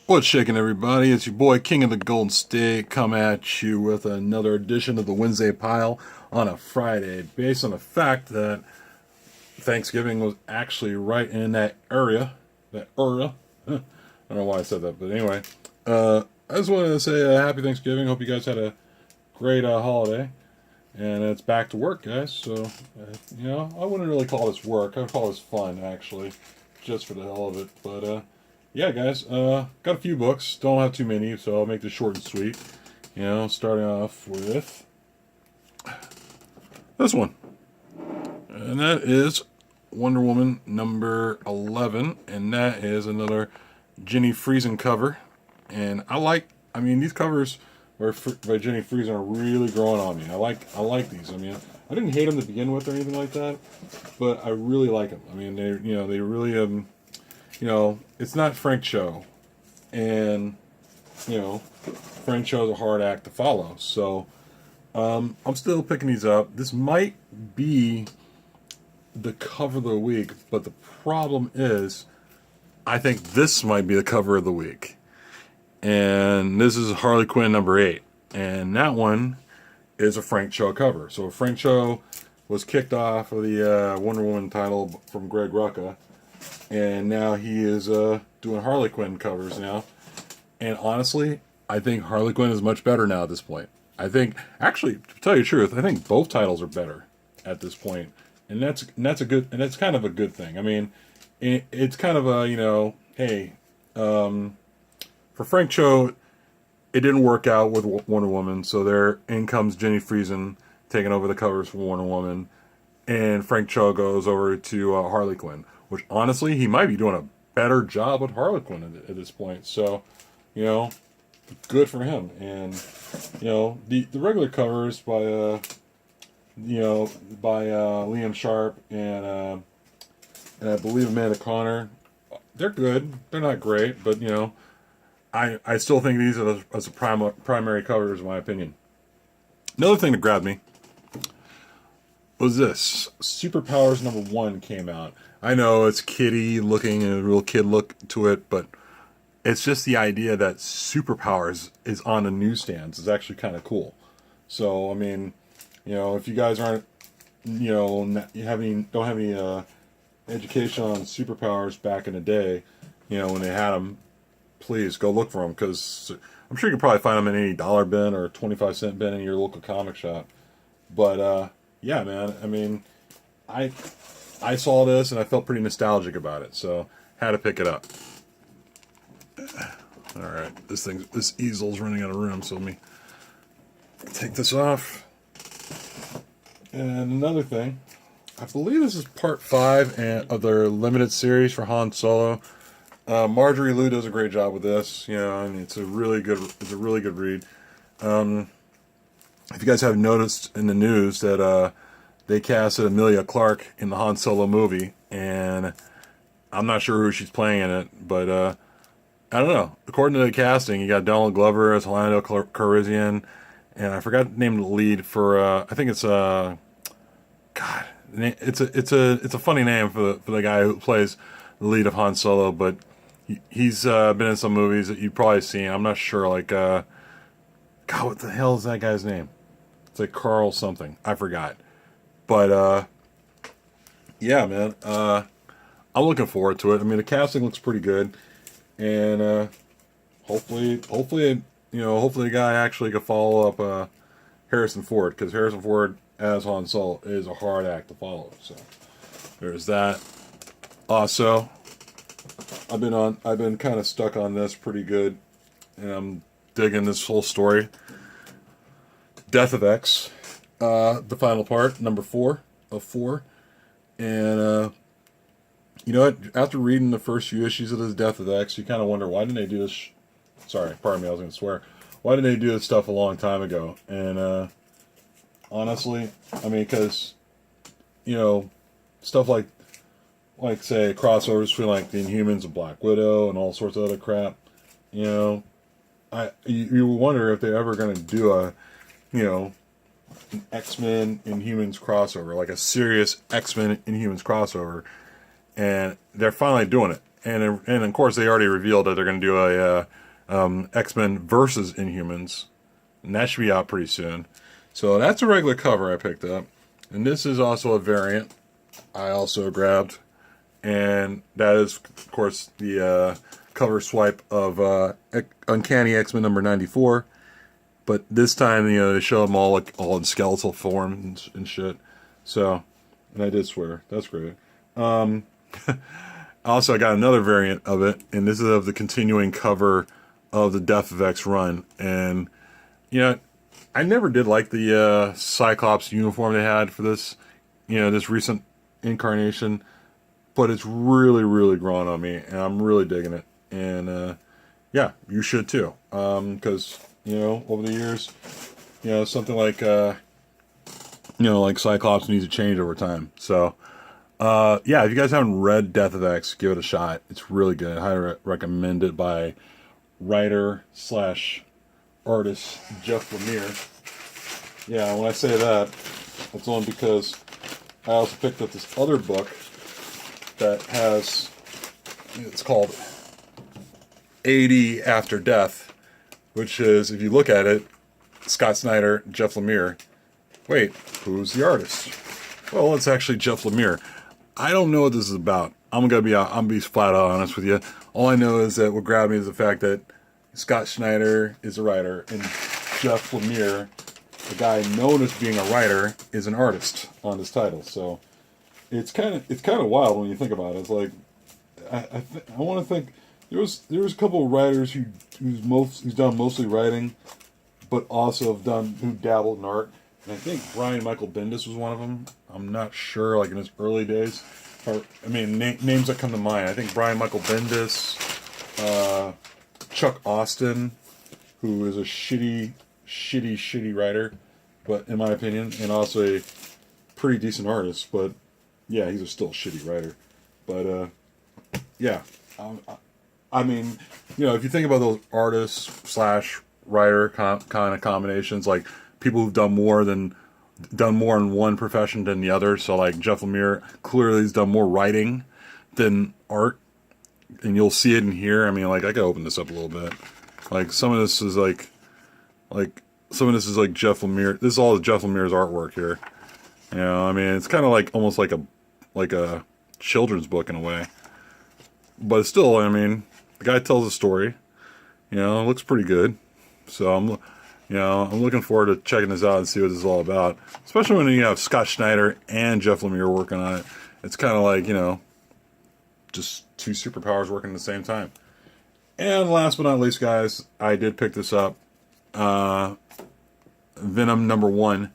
What's shaking, everybody? It's your boy King of the Golden State come at you with another edition of the Wednesday Pile on a Friday, based on the fact that Thanksgiving was actually right in that area. That area. I don't know why I said that, but anyway. I just wanted to say happy Thanksgiving. Hope you guys had a great holiday. And it's back to work, guys. So, I wouldn't really call this work. I would call this fun, actually, just for the hell of it. But, yeah, guys, got a few books. Don't have too many, so I'll make this short and sweet. Starting off with this one. And that is Wonder Woman number 11. And that is another Jenny Friesen cover. And these covers by Jenny Friesen are really growing on me. I like these. I didn't hate them to begin with or anything like that, but I really like them. They really it's not Frank Cho, and Frank Cho's a hard act to follow. So I'm still picking these up. This might be the cover of the week, but the problem is, I think this might be the cover of the week. And this is Harley Quinn number 8. And that one is a Frank Cho cover. So Frank Cho was kicked off of the Wonder Woman title from Greg Rucka. And now he is doing Harley Quinn covers now. And honestly, I think Harley Quinn is much better now at this point. I think, actually, to tell you the truth, I think both titles are better at this point. And that's kind of a good thing. It's kind of a, hey, for Frank Cho, it didn't work out with Wonder Woman, so there in comes Jenny Friesen taking over the covers for Wonder Woman, and Frank Cho goes over to Harley Quinn, which honestly, he might be doing a better job with Harley Quinn at this point. So, good for him. And, the regular covers by Liam Sharp and I believe Amanda Conner, they're good. They're not great, but, I still think these are the primary covers, in my opinion. Another thing that grabbed me was this. Superpowers number 1 came out. I know it's kiddie looking and a real kid look to it, but it's just the idea that Superpowers is on the newsstands is actually kind of cool. So, if you guys aren't, don't have any education on Superpowers back in the day, when they had them, please go look for them, because I'm sure you can probably find them in any dollar bin or 25-cent bin in your local comic shop. But yeah, man, I saw this and I felt pretty nostalgic about it, so had to pick it up. All right, this easel's running out of room, so let me take this off. And another thing, I believe this is part 5 of their limited series for Han Solo. Marjorie Liu does a great job with this, and it's a really good read. If you guys have noticed in the news that they casted Emilia Clarke in the Han Solo movie, and I'm not sure who she's playing in it, but I don't know. According to the casting, you got Donald Glover as Lando Calrissian, and I forgot the name of the lead for. I think it's it's a funny name for the guy who plays the lead of Han Solo, but he's been in some movies that you've probably seen. I'm not sure. God, what the hell is that guy's name? It's like Carl something. I forgot. But yeah, man. I'm looking forward to it. The casting looks pretty good, and hopefully, the guy actually could follow up Harrison Ford, because Harrison Ford as Han Solo is a hard act to follow. So there's that. Also, I've been kind of stuck on this pretty good, and I'm digging this whole story. Death of X, the final part, number 4 of 4, and you know what? After reading the first few issues of this Death of X, you kind of wonder, why didn't they do this? Sorry, pardon me, I was going to swear. Why didn't they do this stuff a long time ago? And honestly, because stuff like say crossovers between like the Inhumans and Black Widow and all sorts of other crap, you wonder if they're ever going to do an X-Men Inhumans crossover, like a serious X-Men Inhumans crossover, and they're finally doing it. and of course they already revealed that they're going to do a X-Men versus Inhumans, and that should be out pretty soon. So that's a regular cover I picked up, and this is also a variant I also grabbed, and that is of course the cover swipe of Uncanny X-Men number 94. But this time, they show them all all in skeletal form and shit. So, and I did swear. That's great. Also, I got another variant of it, and this is of the continuing cover of the Death of X run. And, I never did like the Cyclops uniform they had for this, this recent incarnation. But it's really, really growing on me, and I'm really digging it. And, yeah, you should too. Because... over the years, something like, like Cyclops needs to change over time. So, yeah, if you guys haven't read Death of X, give it a shot. It's really good. I highly recommend it by writer/artist Jeff Lemire. Yeah, when I say that, it's only because I also picked up this other book that has, it's called 80 After Death. Which is, if you look at it, Scott Snyder, Jeff Lemire. Wait, who's the artist? Well, it's actually Jeff Lemire. I don't know what this is about. I'm gonna be flat out honest with you. All I know is that what grabbed me is the fact that Scott Snyder is a writer, and Jeff Lemire, the guy known as being a writer, is an artist on this title. So it's kind of wild when you think about it. It's like I want to think. There was a couple of writers who's done mostly writing, but also who dabbled in art. And I think Brian Michael Bendis was one of them. I'm not sure, like in his early days. Names that come to mind. I think Brian Michael Bendis, Chuck Austin, who is a shitty writer, but in my opinion, and also a pretty decent artist. But yeah, he's still a shitty writer. But yeah. If you think about those artist/writer kind of combinations, like people who've done more in one profession than the other. So like Jeff Lemire clearly has done more writing than art, and you'll see it in here. I could open this up a little bit. Like some of this is like Jeff Lemire. This is all Jeff Lemire's artwork here. It's kind of like almost like a children's book in a way. But still, the guy tells a story. It looks pretty good. So I'm looking forward to checking this out and see what this is all about. Especially when you have Scott Snyder and Jeff Lemire working on it. It's kind of like, just two superpowers working at the same time. And last but not least, guys, I did pick this up. Venom number 1.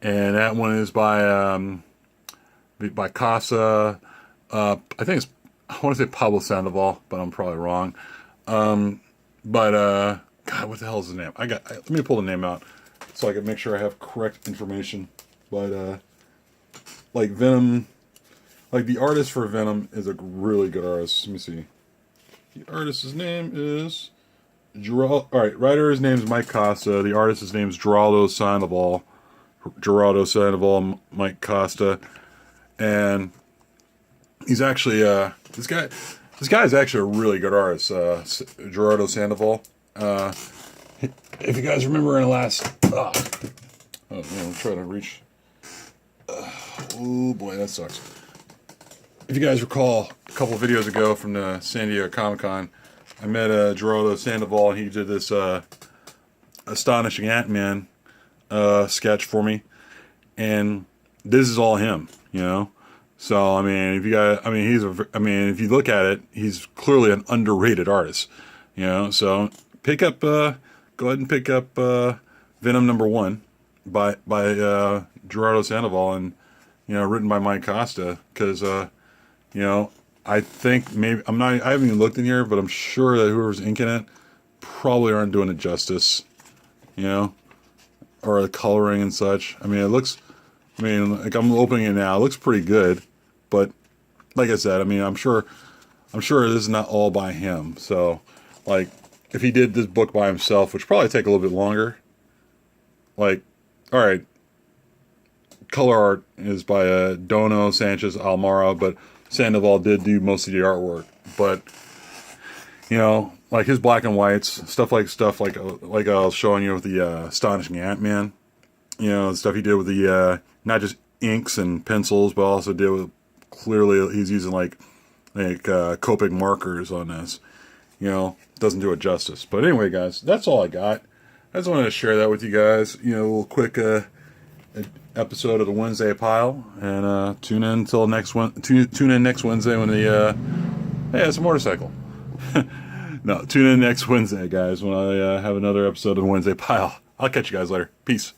And that one is by Casa. I think I want to say Pablo Sandoval, but I'm probably wrong. God, what the hell is his name? Let me pull the name out so I can make sure I have correct information. But, like Venom, like the artist for Venom is a really good artist. Let me see. The artist's name is writer's name is Mike Costa. The artist's name is Geraldo Sandoval, Mike Costa. And he's actually, this guy is actually a really good artist, Gerardo Sandoval. If you guys remember in the last, I'm trying to reach. Oh boy, that sucks. If you guys recall, a couple of videos ago from the San Diego Comic-Con, I met Gerardo Sandoval, and he did this Astonishing Ant-Man sketch for me, and this is all him, So if you look at it, he's clearly an underrated artist, So go ahead and pick up Venom number 1 by Gerardo Sandoval, and written by Mike Costa, because I think I haven't even looked in here, but I'm sure that whoever's inking it probably aren't doing it justice, or the coloring and such. It looks, I'm opening it now. It looks pretty good, but like I said, I'm sure this is not all by him. So, like, if he did this book by himself, which would probably take a little bit longer, like, all right, color art is by Dono Sanchez Almara, but Sandoval did do most of the artwork, but like his black and whites, stuff like I was showing you with the Astonishing Ant-Man. The stuff he did with the not just inks and pencils, but also did with, clearly he's using like Copic markers on this. Doesn't do it justice. But anyway, guys, that's all I got. I just wanted to share that with you guys. A little quick episode of the Wednesday Pile, and tune in next Wednesday when the hey, it's a motorcycle. No, tune in next Wednesday, guys, when I have another episode of the Wednesday Pile. I'll catch you guys later. Peace.